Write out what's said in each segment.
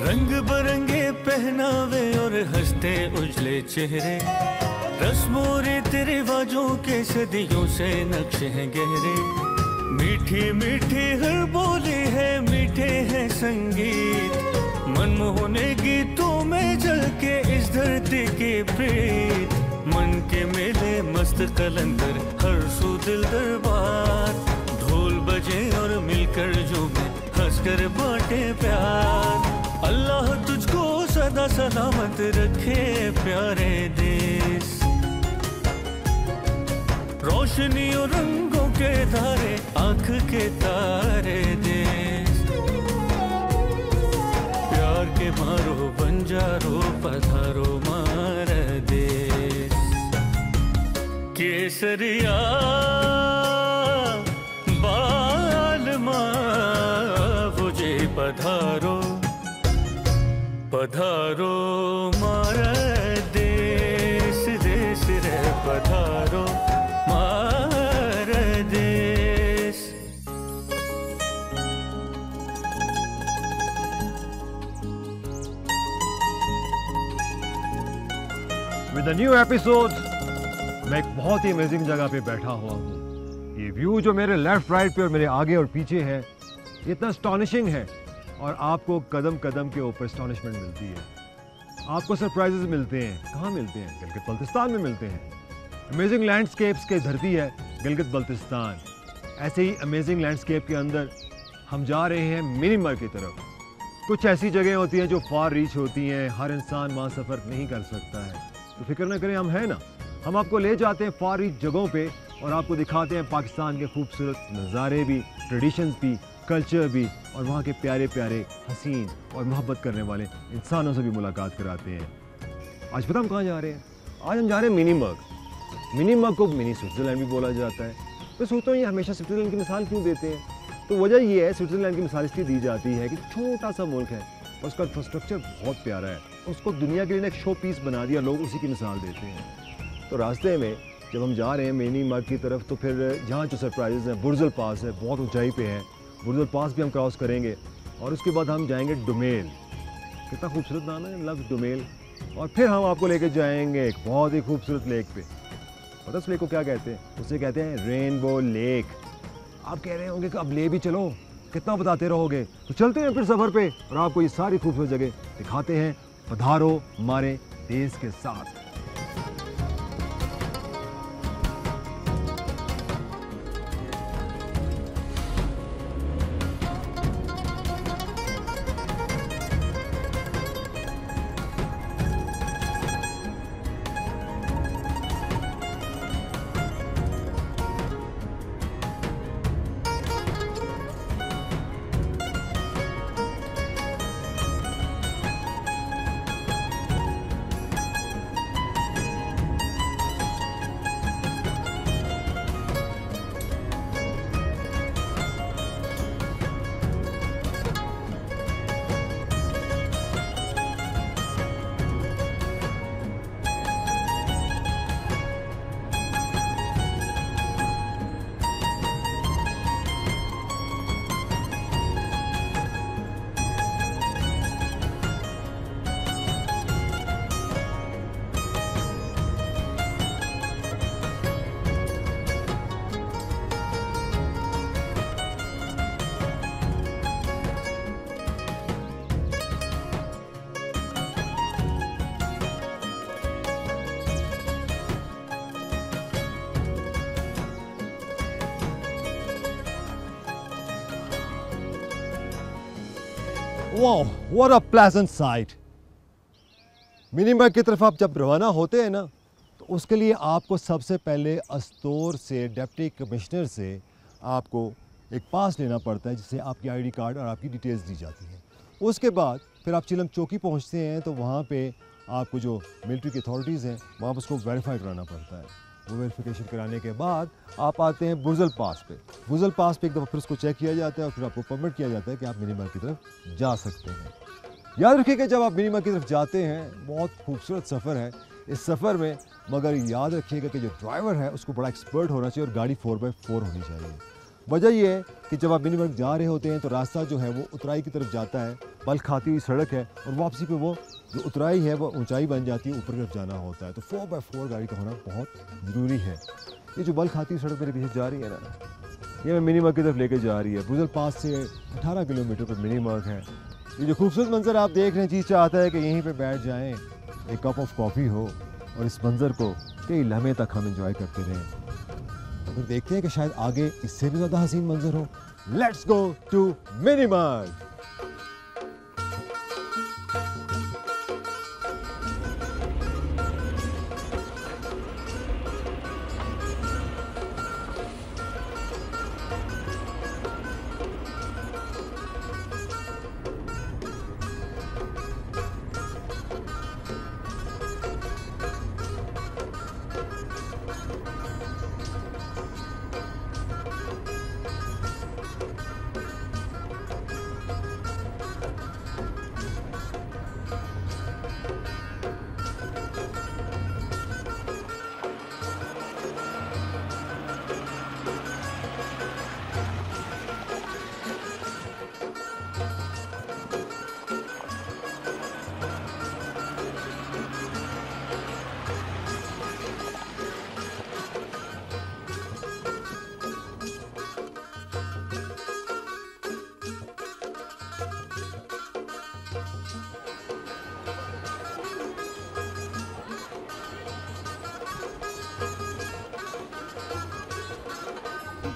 रंग बिरंगे पहनावे और हंसते उजले चेहरे, रस्मों रीति रिवाजों के सदियों से नक्शे हैं गहरे। मीठी मीठी हर बोली है, मीठे हैं संगीत, मनमोहने गीतों में जल के इस धरती की प्रीत। मन के मेले मस्त कलंदर, हर सू दिल दरबार, ढोल बजे और मिलकर झूमे, हंसकर बांटे प्यार। अल्लाह तुझको सदा सलामत रखे प्यारे देश, रोशनी और रंगों के धारे, आंख के तारे देश। प्यार के मारो बंजारो पधारो मार देश। केसरिया बालमा मुझे पधारो पधारो मार देश, देश रे पधारो मार देश। With a new episode, मैं एक बहुत ही अमेजिंग जगह पे बैठा हुआ हूँ। ये व्यू जो मेरे लेफ्ट राइट पे और मेरे आगे और पीछे है, इतना अस्टॉनिशिंग है और आपको कदम कदम के ऊपर अस्टॉनिशमेंट मिलती है। आपको सरप्राइजेस मिलते हैं। कहाँ मिलते हैं? गिलगित बल्तिस्तान में मिलते हैं। अमेजिंग लैंडस्केप्स की धरती है गिलगित बल्तिस्तान। ऐसे ही अमेजिंग लैंडस्केप के अंदर हम जा रहे हैं म्यांमार की तरफ। कुछ ऐसी जगह होती हैं जो फार रीच होती हैं, हर इंसान वहाँ सफ़र नहीं कर सकता है, तो फिक्र ना करें, हम हैं ना। हम आपको ले जाते हैं फार रीच जगहों पे और आपको दिखाते हैं पाकिस्तान के खूबसूरत नज़ारे भी, ट्रेडिशंस भी, कल्चर भी, और वहाँ के प्यारे प्यारे हसीन और मोहब्बत करने वाले इंसानों से भी मुलाकात कराते हैं। आज पता हम कहाँ जा रहे हैं? आज हम जा रहे हैं म्यांमार। म्यांमार को मिनी स्विट्ज़रलैंड भी बोला जाता है। मैं सोचता हूँ ये हमेशा स्विट्ज़रलैंड की मिसाल क्यों देते हैं? तो वजह ये है, स्विट्ज़रलैंड की मिसाल इसलिए दी जाती है कि छोटा सा मुल्क है और उसका इंफ्रास्ट्रक्चर बहुत प्यारा है, उसको दुनिया के लिए एक शो पीस बना दिया, लोग उसी की मिसाल देते हैं। तो रास्ते में जब हम जा रहे हैं म्यांमार की तरफ, तो फिर जहाँ जो सरप्राइजेज़ हैं, बुर्जुल पास है, बहुत ऊंचाई पे है, बुर्जुल पास भी हम क्रॉस करेंगे और उसके बाद हम जाएंगे डुमेल। कितना खूबसूरत नाम है, लव डुमेल। और फिर हम आपको लेके जाएंगे एक बहुत ही खूबसूरत लेक पे। पता उस लेक को क्या कहते हैं? उसे कहते हैं रेनबो लेक। आप कह रहे होंगे कि अब ले भी चलो, कितना बताते रहोगे? तो चलते हैं फिर सफ़र पे और आपको ये सारी खूबसूरत जगह दिखाते हैं। पधारो हमारे देश के साथ। वाह, what a pleasant site. Myanmar की तरफ आप जब रवाना होते हैं ना, तो उसके लिए आपको सबसे पहले अस्तोर से, डिप्टी कमिश्नर से आपको एक पास लेना पड़ता है, जिससे आपकी आईडी कार्ड और आपकी डिटेल्स दी जाती हैं। उसके बाद फिर आप चिलम चौकी पहुंचते हैं, तो वहाँ पे आपको जो मिलिट्री की अथॉरिटीज़ हैं, वहाँ पर उसको वेरीफाई कराना पड़ता है। वो वेरिफिकेशन कराने के बाद आप आते हैं बुर्जुल पास पे। बुर्जुल पास पे एक दफ़ा फिर उसको चेक किया जाता है और फिर आपको परमिट किया जाता है कि आप म्यांमार की तरफ जा सकते हैं। याद रखिए कि जब आप म्यांमार की तरफ जाते हैं, बहुत खूबसूरत सफ़र है इस सफ़र में, मगर याद रखिएगा कि जो ड्राइवर है उसको बड़ा एक्सपर्ट होना चाहिए और गाड़ी 4x4 होनी चाहिए। वजह यह है कि जब आप म्यांमार जा रहे होते हैं तो रास्ता जो है वो उतराई की तरफ जाता है, पल खाती हुई सड़क है और वापसी पे वो जो उतराई है वो ऊंचाई बन जाती है, ऊपर की तरफ जाना होता है। तो 4x4 गाड़ी का होना बहुत ज़रूरी है। ये जो बल खाती हुई सड़क मेरे पीछे जा रही है ना, ये मैं मिनी मग की तरफ लेके जा रही है। बुजल पास से 18 किलोमीटर पर मिनी मग है। ये जो खूबसूरत मंजर आप देख रहे हैं, चीज़ चाहता है कि यहीं पे बैठ जाएं, एक कप ऑफ कॉफ़ी हो और इस मंजर को कई लम्हे तक हम एंजॉय करते रहें। फिर देखते हैं कि शायद आगे इससे भी ज़्यादा हसीन मंजर हो। लेट्स गो टू मिनी मग।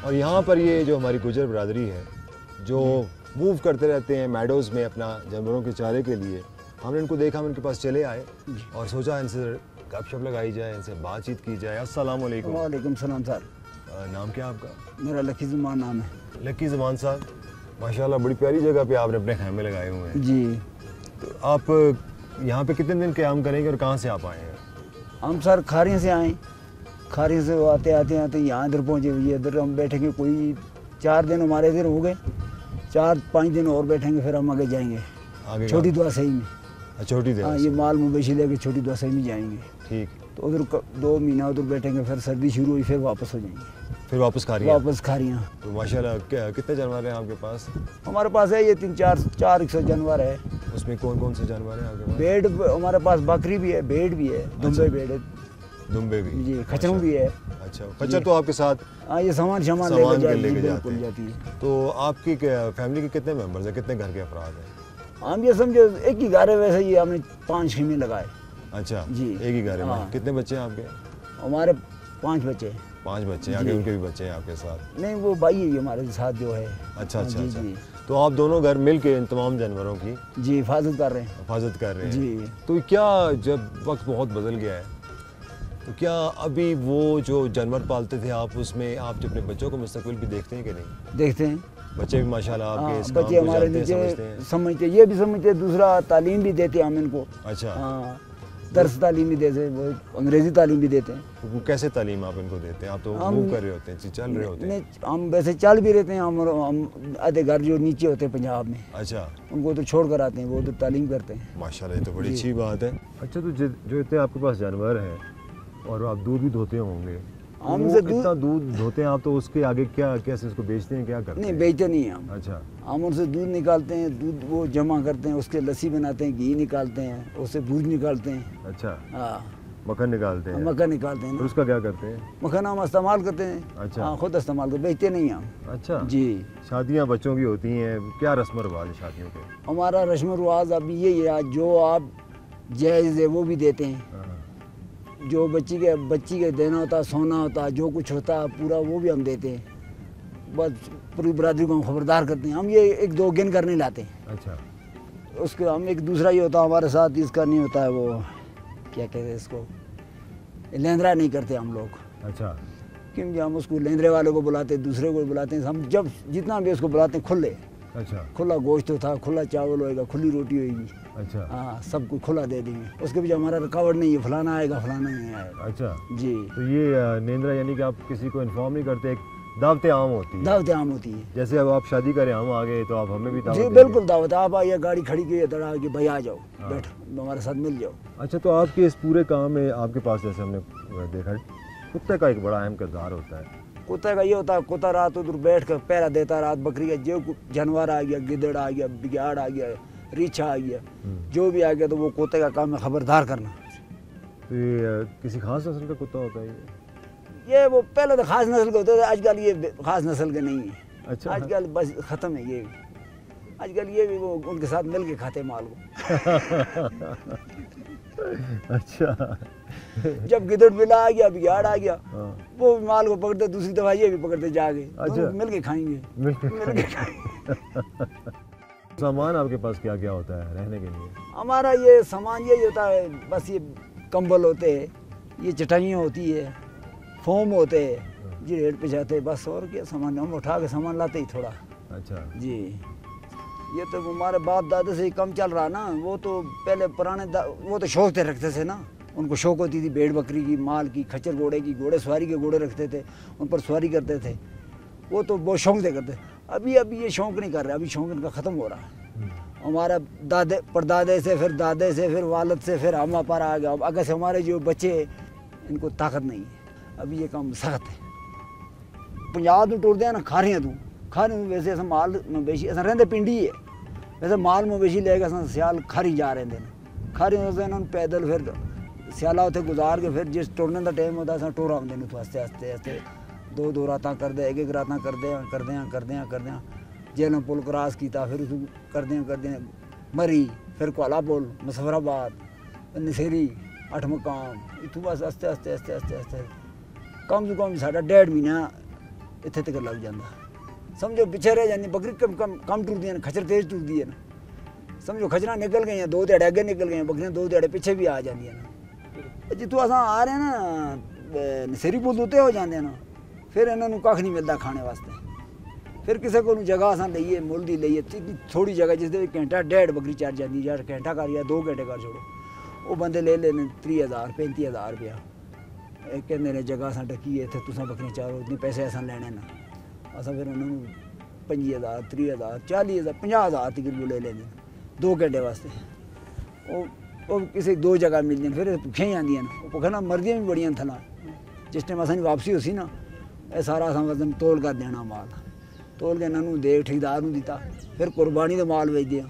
और यहाँ पर ये जो हमारी गुजर बरादरी है, जो मूव करते रहते हैं मैडोज़ में अपना जानवरों के चारे के लिए, हमने इनको देखा, हम इनके पास चले आए और सोचा इनसे गपशप लगाई जाए, इनसे बातचीत की जाए। अस्सलाम वालेकुम। वालेकुम सलाम सर। नाम क्या आपका? मेरा लकी ज़ुमान नाम है। लकी ज़ुमान साहब, माशाल्लाह बड़ी प्यारी जगह पे आपने अपने खैमे लगाए हुए हैं। जी। तो आप यहाँ पे कितने दिन क़याम करेंगे और कहाँ से आप आए हैं? हम सर खारियों से आए, खारियों से आते आते यहाँ इधर पहुँचे हुए। इधर हम बैठेंगे कोई 4 दिन हमारे इधर हो गए, 4-5 दिन और बैठेंगे, फिर हम आगे जाएंगे आगे छोटी दुआ सही में। छोटी देर। हाँ, ये माल मवेशी लेके छोटी दुआ सही में जाएंगे। ठीक। तो उधर 2 महीना उधर बैठेंगे, फिर सर्दी शुरू हुई, फिर वापस हो जाएंगे। फिर वापस खारियाँ? वापस खारियाँ। तो माशाल्लाह कितने जानवर हैं आपके पास? हमारे पास है ये 3-4 जानवर है। उसमें कौन कौन से जानवर हैं आपके पास? भेड़ हमारे पास, बकरी भी है, भेड़ भी है, दुम्बे भेड़ है, दुम्बे भी जी, खच्चरों भी है। अच्छा, खच्चर तो आपके साथ? हाँ, ये सामान लेके जाती जाते है। तो आपकी फैमिली के कितने मेंबर्स हैं, कितने घर के अफराद हैं? हम ये समझो एक ही घर है, वैसे ही हमने 5 खेमे लगाए। अच्छा जी, एक ही घर है। हाँ। कितने बच्चे हैं आपके? हमारे 5 बच्चे। 5 बच्चे हैं, आगे उनके भी बच्चे हैं आपके साथ? नहीं, वो भाई है हमारे साथ जो है। अच्छा अच्छा जी, अच्छा। जी। तो आप दोनों घर मिल के इन तमाम जानवरों की जी हिफाजत कर रहे हैं। हिफाजत कर रहे हैं जी। तो क्या जब वक्त बहुत बदल गया है, तो क्या अभी वो जो जानवर पालते थे आप, उसमें आप अपने बच्चों को मुस्तकबिल भी देखते हैं कि नहीं? देखते हैं। बच्चे भी माशाल्लाह आपके इस काम बच्चे को हमारे जानते हैं, समझते नीचे हैं? समझते, ये भी समझते, दूसरा तालीम भी देते हैं हम इनको। अच्छा। हाँ, दर्स तालीम भी देते हैं, वो अंग्रेजी तालीम भी देते हैं। तो वो कैसे तालीम आप इनको देते हैं? आप तो मूव कर रहे होते हैं, चल रहे होते हैं। नहीं, हम वैसे चल भी रहते हैं। हम आधे घर जो नीचे होते हैं पंजाब में, अच्छा, उनको तो छोड़ कर आते हैं, वो तो तालीम करते हैं। माशाल्लाह, ये तो बड़ी अच्छी बात है। अच्छा, तो जो इतने आपके पास जानवर हैं और आप दूध भी धोते होंगे, हम वो से कितना दूध धोते हैं आप, तो उसके आगे क्या कैसे इसको बेचते हैं, क्या करते नहीं, हैं? बेचते नहीं हैं हम। अच्छा। हम उनसे दूध निकालते हैं, दूध वो जमा करते हैं, उसके लस्सी बनाते हैं, घी निकालते हैं, उससे दूध निकालते हैं। अच्छा, हाँ, मक्खन निकालते हैं? मक्खन निकालते हैं फिर ना। उसका क्या करते हैं? मक्खन हम इस्तेमाल करते हैं। अच्छा। हाँ, खुद इस्तेमाल करते, बेचते नहीं हम। अच्छा जी। शादियाँ बच्चों की होती हैं, क्या रस्म रिवाज है शादियों के? हमारा रस्म रिवाज अभी ये है, जो आप जायज़ है वो भी देते हैं, हाँ। जो बच्ची के देना होता है, सोना होता है, जो कुछ होता है पूरा वो भी हम देते हैं। बस पूरी बरादरी को हम खबरदार करते हैं। हम ये 1-2 गिन कर नहीं लाते। अच्छा। उसके हम एक दूसरा ये होता है हमारे साथ, इसका नहीं होता है, वो क्या कहते हैं इसको, लेंदरा नहीं करते हम लोग। अच्छा। क्योंकि हम उसको लेंदरे वालों को बुलाते हैं, दूसरे को बुलाते हैं। हम जब जितना भी उसको बुलाते हैं खुले, अच्छा। खुला गोश्त था, खुला चावल होएगा, खुली रोटी होएगी। अच्छा। हाँ, सब कुछ खुला दे देंगे। उसके पीछे हमारा रुकावट नहीं है, फलाना आएगा, फलाना नहीं आएगा। अच्छा जी। तो ये नेंद्रा यानी कि आप किसी को इन्फॉर्म नहीं करते, एक दावत आम होती है? दावत आम होती है। जैसे अब आप शादी करें, हम आ गए तो आप हमें भी दावत जी देंगे? बिल्कुल दावत। आप आइए, गाड़ी खड़ी की इधर आके, भाई आ जाओ, हाँ। बैठो, हमारे साथ मिल जाओ। अच्छा, तो आपके इस पूरे काम में आपके पास जैसे हमने देखा, कुत्ते का एक बड़ा अहम किरदार होता है। कुत्ते का ये होता है, कुत्ता रात उधर बैठ कर पहरा देता, रात बकरी का जो जानवर आ गया, गिदड़ आ गया, बिगाड़ आ गया, रीछा आ गया, जो भी आ गया तो वो कुत्ते का काम है खबरदार करना। तो ये किसी खास नस्ल का कुत्ता होता है ये वो पहले तो खास नस्ल के होते थे, आजकल ये खास नस्ल के नहीं है। अच्छा। आजकल बस ख़त्म है ये, आजकल ये भी वो उनके साथ मिल के खाते माल को। अच्छा। जब गिदड़ बिला आ गया, बिगाड़ आ गया, हाँ। वो भी माल को पकड़ते, दूसरी दफा ये भी पकड़ते जाके। अच्छा। मिल के खाएंगे, मिल के खाएंगे। सामान आपके पास क्या क्या होता है रहने के लिए? हमारा ये सामान यही होता है, बस ये कंबल होते हैं, ये चटाइयाँ होती है, फोम होते हैं, जी रेट पे जाते हैं, बस और क्या सामान हम उठा के सामान लाते ही थोड़ा। अच्छा जी ये तो हमारे बाप दादा से ही कम चल रहा ना, वो तो पहले पुराने वो तो शौक से रखते थे ना, उनको शौक होती थी भेड़ बकरी की, माल की, खच्चर घोड़े की, घोड़े सवारी के घोड़े रखते थे, उन पर सवारी करते थे, वो तो बहुत शौक से करते। अभी ये शौक नहीं कर रहे, अभी शौक इनका ख़त्म हो रहा है। हमारा दादे परदादे से, फिर दादे से, फिर वालद से, फिर हम पर आ गया। अब अगर से हमारे जो बच्चे इनको ताकत नहीं है, अभी ये काम सख्त है। पंजाब में टुरते हैं ना खारियां तू, खारियां वैसे अस माल मवेशी अस रहते पिंडी है, वैसे माल मवेशी लेके अस सियाल खारी जा रहे हैं, खारी इन्होंने पैदल फिर सियाला उत्थे गुजार के फिर जिस टुरने का टाइम होता अस टुर आते हैं आस्ते आस्ते आस्ते, दो रातां करदे, एक रातां करदे जेलों पुल क्रॉस किया, फिर उस करदे मरी, फिर कोला पुल, मुसफराबाद, नसेरी, 8 मकाम, इतों बस आस्ते आस्ते आस्ते आस्ते आस्ते कम से कम साढ़ा 1.5 महीना इत्थे तक लग जाता। समझो पिछे रह जाती बकरी कम टुरदियां, खच्चर तेज टुरदी है ना, समझो खच्चर निकल गई, 2 ध्याड़े अगे निकल गई, बकरियां 2 ध्याड़े पिछे भी आ जाती ना। जितों अस आ रहे हैं ना नसेरी पुल उत्ते हो जाते ना, फिर इन्होंने कख नहीं मिलता खाने वास्ते, फिर किसी को जगह अस लीए मुल की लीए थोड़ी जगह जिस घंटा 1.5 बकरी चढ़ जाती, या घंटा कर या 2 घंटे कर छोड़ो, वो बंदे ले लेने 30,000 35,000 रुपया, कहते ने जगह अस ढकी है, इतने तुसा बकरियां चारो, इतने पैसे अस लेने ना, अस फिर उन्होंने 25,000 30,000 40,000 50,000 तक ले लेंगे 2 घंटे वास्ते। वो किसी 2 जगह मिल जाए, फिर भुखियां ही आंदियां, भुखा ना मरदियां भी बड़ियां थला, जिस टाइम असां वापसी होसी ना, ये सारा असां वजन तोल कर देना, माल तोल के इन्होंने दे ठेकेदार नूं दिता, फिर कुर्बानी का माल बेच दिया।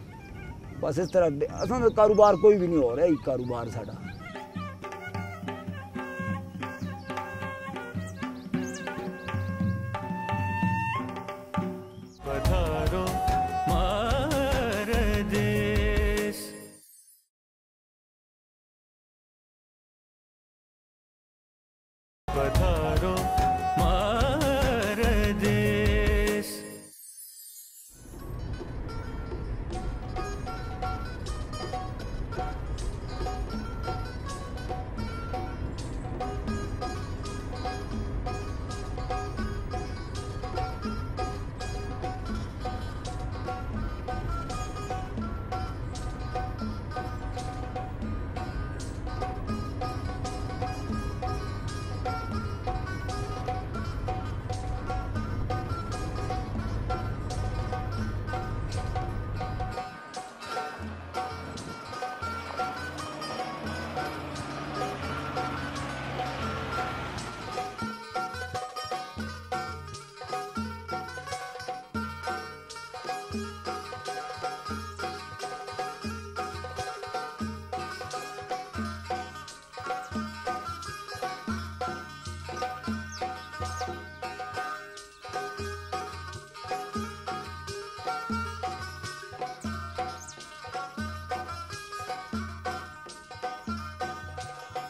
बस इस तरह असां दा कारोबार कोई भी नहीं हो रहा, एक कारोबार साडा। पधारो मार देश, पधारो मार देश।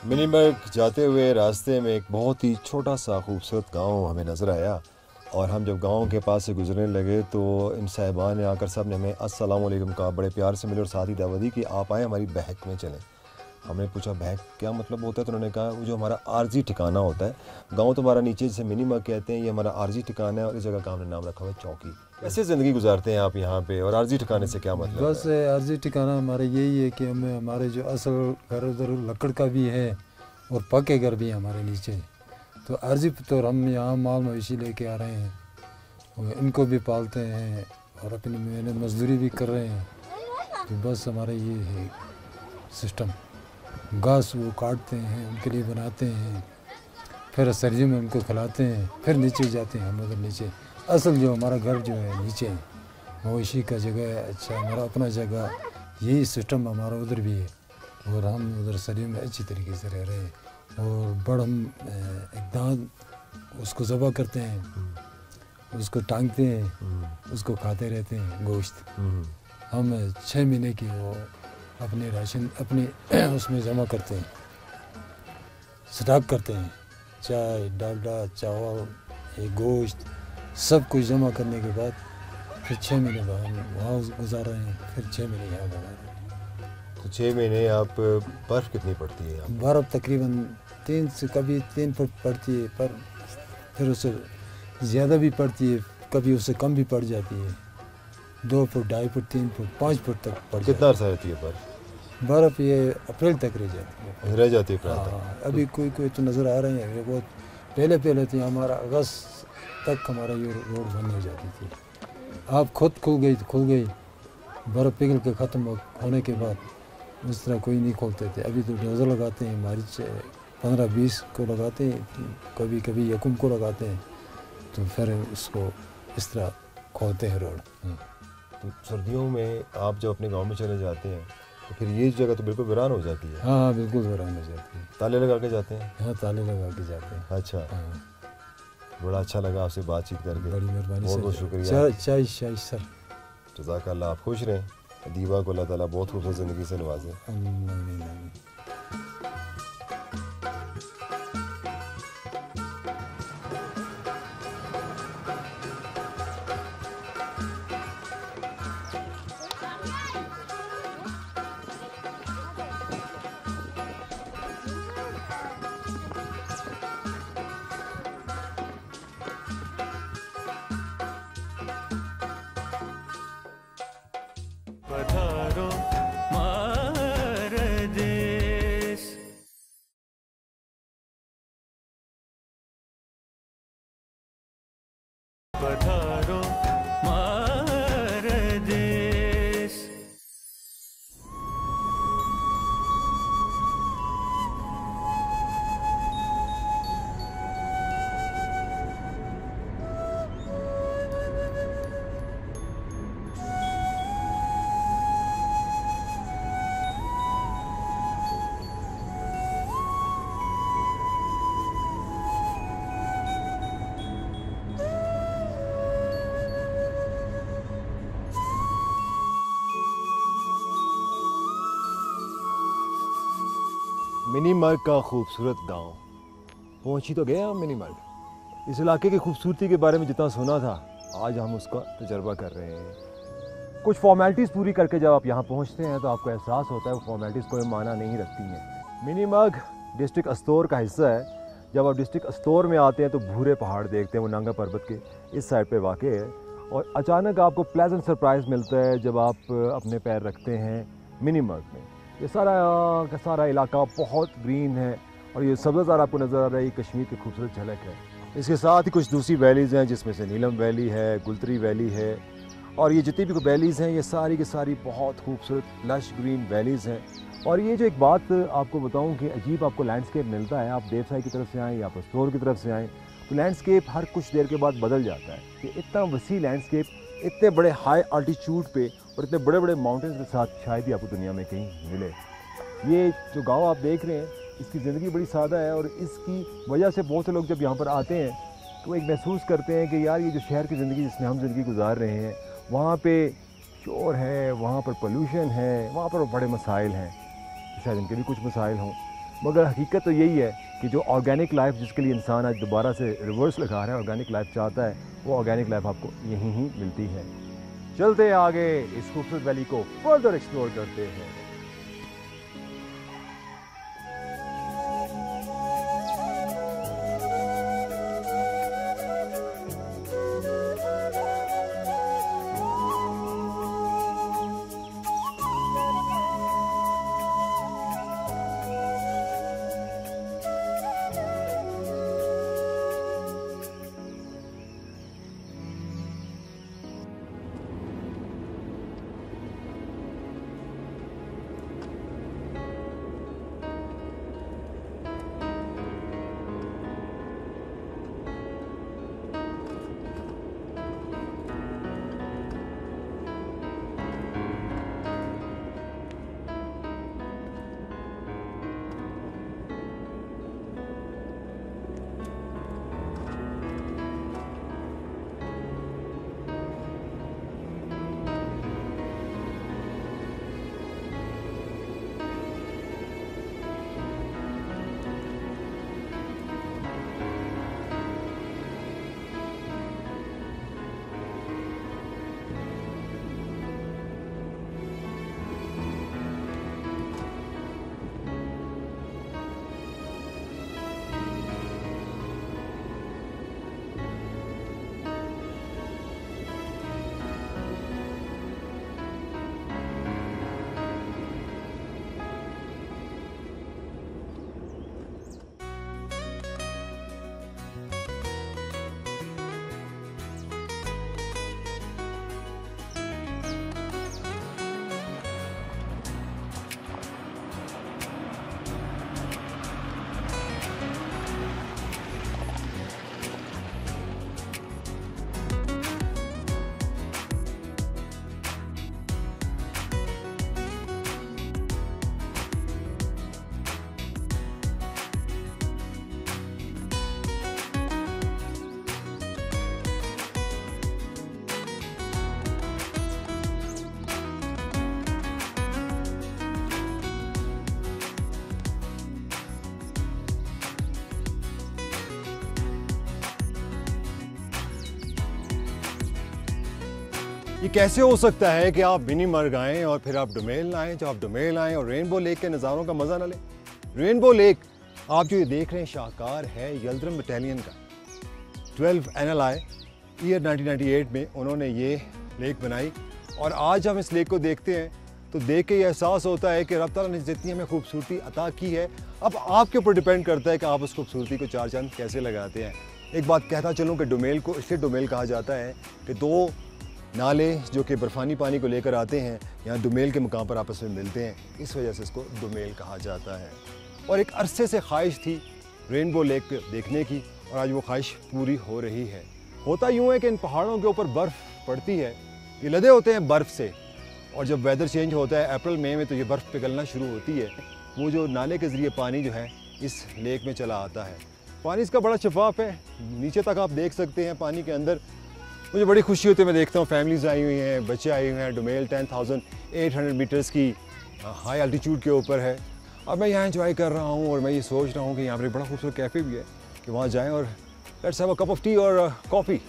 मिनीबर्ग जाते हुए रास्ते में एक बहुत ही छोटा सा खूबसूरत गांव हमें नज़र आया, और हम जब गांव के पास से गुजरने लगे तो इन साहिबान ने आकर सब ने हमें अस्सलाम वालेकुम कहा, बड़े प्यार से मिले और साथ ही दावत दी कि आप आए हमारी बहक में चलें। हमने पूछा बहक क्या मतलब होता है, तो उन्होंने कहा वो जो हमारा आर्जी ठिकाना होता है, गांव तो हमारा नीचे जिसे मिनीबर्ग कहते हैं, ये हमारा आर्जी ठिकाना है, और इस जगह का हमने नाम रखा हुआ है चौकी। कैसे ज़िंदगी गुजारते हैं आप यहाँ पे, और आर्जी ठिकाने से क्या मतलब? बस आर्जी ठिकाना हमारा यही है कि हमें हमारे जो असल घर उधर लकड़ का भी है और पक्के घर भी है हमारे नीचे, तो आर्जी तो हम यहाँ माल मवेशी लेके आ रहे हैं, और इनको भी पालते हैं और अपनी मेहनत मजदूरी भी कर रहे हैं। तो बस हमारा ये है सिस्टम, घास वो काटते हैं, उनके लिए बनाते हैं, फिर सर्दियों में उनको खिलाते हैं, फिर नीचे जाते हैं हम उधर नीचे। असल जो हमारा घर जो है नीचे है, मवेशी का जगह है, अच्छा हमारा अपना जगह यही सिस्टम हमारा उधर भी है और हम उधर सदियों में अच्छी तरीके से रह रहे हैं। और बड़ हम एक दांत उसको ज़बह करते हैं, उसको टांगते हैं, उसको खाते रहते हैं गोश्त। हम 6 महीने की वो अपने राशन अपने उसमें जमा करते हैं, स्टॉक करते हैं, चाय डालडा चावल ये गोश्त सब कुछ जमा करने के बाद फिर 6 महीने बाद हम वहाँ गुजार रहे हैं, फिर 6 महीने यहाँ गुजार रहे हैं। तो 6 महीने आप बर्फ़ कितनी पड़ती है यहाँ? बर्फ़ तकरीबन 3 से कभी 3 फुट पड़ती है, पर फिर उससे ज़्यादा भी पड़ती है, कभी उससे कम भी पड़ जाती है। 2 फुट 2.5 फुट 3 फुट 5 फुट तक पड़ जाती है। कितना अर्सा रहती है बर्फ़? बर्फ़ ये अप्रैल तक रह जाती है। रह जाती है अप्रैल तक। हाँ, अभी कोई तो नज़र आ रहे हैं, ये बहुत पहले थी हमारा अगस्त तक हमारा ये रोड बंद हो जाती थी। आप खुद खुल गई बर्फ़ पिघल के ख़त्म होने के बाद उस तरह कोई नहीं खोलते थे। अभी तो डोज़र लगाते हैं, हमारी 15-20 को लगाते हैं, कभी कभी यकुम को लगाते हैं, तो फिर उसको इस तरह खोलते हैं रोड। तो सर्दियों में आप जब अपने गांव में चले जाते हैं तो फिर ये जगह तो बिल्कुल वीरान हो जाती है। हाँ बिल्कुल वीरान हो जाती है। ताले लगा के जाते हैं? हाँ ताले लगा के जाते हैं। अच्छा, हाँ बड़ा अच्छा लगा आपसे बातचीत करके। बड़ी मेहरबानी। बहुत बहुत शुक्रिया। चाय सर। जज़ाकल्लाह। आप खुश रहें। दीवा को अल्लाह ताला बहुत खूबसूरत ज़िंदगी से नवाजे। पधारो मार देश। पधारो मार देश। मिनी मर्ग का खूबसूरत गांव पहुंची तो गए हम। मिनी मर्ग, इस इलाके की खूबसूरती के बारे में जितना सुना था आज हम उसका तजर्बा कर रहे हैं। कुछ फॉर्मेलिटीज़ पूरी करके जब आप यहाँ पहुँचते हैं तो आपको एहसास होता है वो फॉर्मेलिटीज़ कोई माना नहीं रखती हैं। मिनी मर्ग डिस्ट्रिक्ट अस्तौर का हिस्सा है। जब आप डिस्ट्रिक्ट अस्तौर में आते हैं तो भूरे पहाड़ देखते हैं, वो नंगा पर्वत के इस साइड पे वाक़ है। और अचानक आपको प्लेजेंट सरप्राइज़ मिलता है जब आप अपने पैर रखते हैं मिनी मर्ग में। ये सारा का सारा इलाका बहुत ग्रीन है और ये सब्ज़ार आपको नज़र आ रहा है। ये कश्मीर की खूबसूरत झलक है। इसके साथ ही कुछ दूसरी वैलीज़ हैं जिसमें से नीलम वैली है, गुलतरी वैली है, और ये जितनी भी वैलीज़ हैं ये सारी की सारी बहुत खूबसूरत लश ग्रीन वैलीज़ हैं। और ये जो एक बात आपको बताऊं कि अजीब आपको लैंडस्केप मिलता है, आप देवसाई की तरफ से आएँ या पस्तौर की तरफ से आएँ तो लैंडस्केप हर कुछ देर के बाद बदल जाता है। कि इतना वसी लैंडस्केप इतने बड़े हाई अल्टीट्यूड पे और इतने बड़े बड़े माउंटेन्स के साथ शायद ही आपको दुनिया में कहीं मिले। ये जो गाँव आप देख रहे हैं इसकी ज़िंदगी बड़ी सादा है और इसकी वजह से बहुत से लोग जब यहाँ पर आते हैं तो एक महसूस करते हैं कि यार ये जो शहर की ज़िंदगी जिसमें हम ज़िंदगी गुजार रहे हैं वहाँ पे शोर है, वहाँ पर पोल्यूशन है, वहाँ पर बड़े मसाइल हैं, शायद इनके भी कुछ मसाइल हों। मगर हकीकत तो यही है कि जो ऑर्गेनिक लाइफ जिसके लिए इंसान आज दोबारा से रिवर्स लगा रहा है, ऑर्गेनिक लाइफ चाहता है, वो ऑर्गेनिक लाइफ आपको यहीं ही मिलती है। चलते हैं आगे, इस खूबसूरत वैली को फर्दर एक्सप्लोर करते हैं। ये कैसे हो सकता है कि आप मिनीमर्ग आएँ और फिर आप डुमेल आएँ, जब आप डुमेल आएँ और रेनबो लेक के नज़ारों का मज़ा ना लें। रेनबो लेक आप जो ये देख रहे हैं शाहकार है यल्द्रम बटालियन का। 12 NLI ईयर 1998 में उन्होंने ये लेक बनाई और आज हम इस लेक को देखते हैं तो देख के ये एहसास होता है कि रब ताला ने जितनी हमें खूबसूरती अता की है, अब आपके ऊपर डिपेंड करता है कि आप उस खूबसूरती को चार चांद कैसे लगाते हैं। एक बात कहता चलूँ कि डुमेल को इसलिए डुमेल कहा जाता है कि दो नाले जो कि बर्फ़ानी पानी को लेकर आते हैं यहाँ डुमेल के मुकाम पर आपस में मिलते हैं, इस वजह से इसको डुमेल कहा जाता है। और एक अरसे से ख्वाहिश थी रेनबो लेक देखने की और आज वो ख्वाहिश पूरी हो रही है। होता यूँ है कि इन पहाड़ों के ऊपर बर्फ़ पड़ती है, ये लदे होते हैं बर्फ़ से, और जब वेदर चेंज होता है अप्रैल मई में तो ये बर्फ़ पिघलना शुरू होती है। वो जो नाले के ज़रिए पानी जो है इस लेक में चला आता है। पानी इसका बड़ा शफाफ है, नीचे तक आप देख सकते हैं पानी के अंदर। मुझे बड़ी खुशी होती है, मैं देखता हूँ फैमिलीज़ आई हुई हैं, बच्चे आए हुए हैं। डुमेल 10,800 मीटर्स की हाई एल्टीट्यूड के ऊपर है। अब मैं यहाँ एंजॉय कर रहा हूँ और मैं ये सोच रहा हूँ कि यहाँ पर बड़ा खूबसूरत कैफ़े भी है कि वहाँ जाएँ और let's have a cup of T और कॉफ़ी।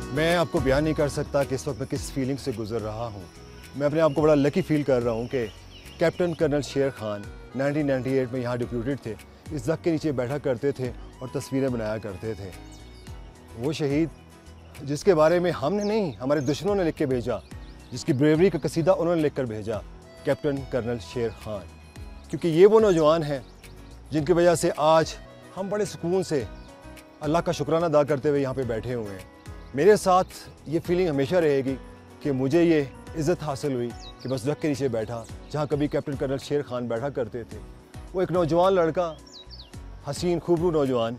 मैं आपको बयान नहीं कर सकता कि इस वक्त मैं किस फीलिंग से गुजर रहा हूँ। मैं अपने आप को बड़ा लकी फील कर रहा हूँ कि कैप्टन कर्नल शेर खान 1998 में यहाँ डिप्यूटेड थे, इस जग के नीचे बैठा करते थे और तस्वीरें बनाया करते थे। वो शहीद जिसके बारे में हमने नहीं, हमारे दुश्मनों ने लिख के भेजा, जिसकी ब्रेवरी का कसीदा उन्होंने लिख कर भेजा, कैप्टन कर्नल शेर खान। क्योंकि ये वो नौजवान हैं जिनकी वजह से आज हम बड़े सुकून से अल्लाह का शुक्राना अदा करते हुए यहाँ पे बैठे हुए हैं। मेरे साथ ये फीलिंग हमेशा रहेगी कि मुझे ये इज़्ज़त हासिल हुई कि बस जग के नीचे बैठा जहाँ कभी कैप्टन कर्नल शेर खान बैठा करते थे। वो एक नौजवान लड़का, हसीन खूबरू नौजवान,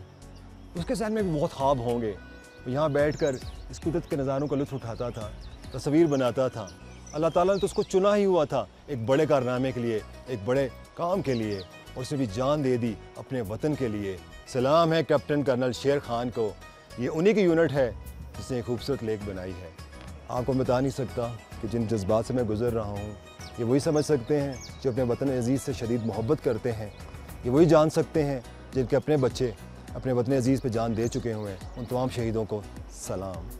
उसके ज़हन में भी बहुत ख्वाब होंगे। वो यहाँ बैठकर इस कुदरत के नज़ारों का लुत्फ़ उठाता था, तस्वीर बनाता था। अल्लाह ताला ने तो उसको चुना ही हुआ था एक बड़े कारनामे के लिए, एक बड़े काम के लिए, और उसने भी जान दे दी अपने वतन के लिए। सलाम है कैप्टन कर्नल शेर खान को। ये उन्हीं की यूनिट है जिसने एक खूबसूरत लेक बनाई है। आपको बता नहीं सकता कि जिन जज्बात से मैं गुज़र रहा हूँ ये वही समझ सकते हैं जो अपने वतन अज़ीज़ से शदीद मोहब्बत करते हैं। ये वही जान सकते हैं जिनके अपने बच्चे अपने वतन अज़ीज़ पे जान दे चुके हुए हैं। उन तमाम शहीदों को सलाम।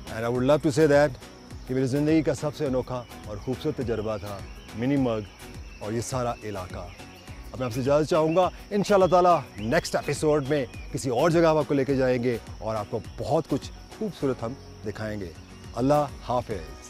And I would love to say that कि मेरी ज़िंदगी का सबसे अनोखा और ख़ूबसूरत तजर्बा था मिनीमर्ग और ये सारा इलाका। अब मैं आपसे इजाज़त चाहूँगा। इंशाअल्लाह ताला नेक्स्ट एपिसोड में किसी और जगह आपको लेके जाएंगे और आपको बहुत कुछ खूबसूरत हम दिखाएंगे। अल्लाह हाफ़िज़।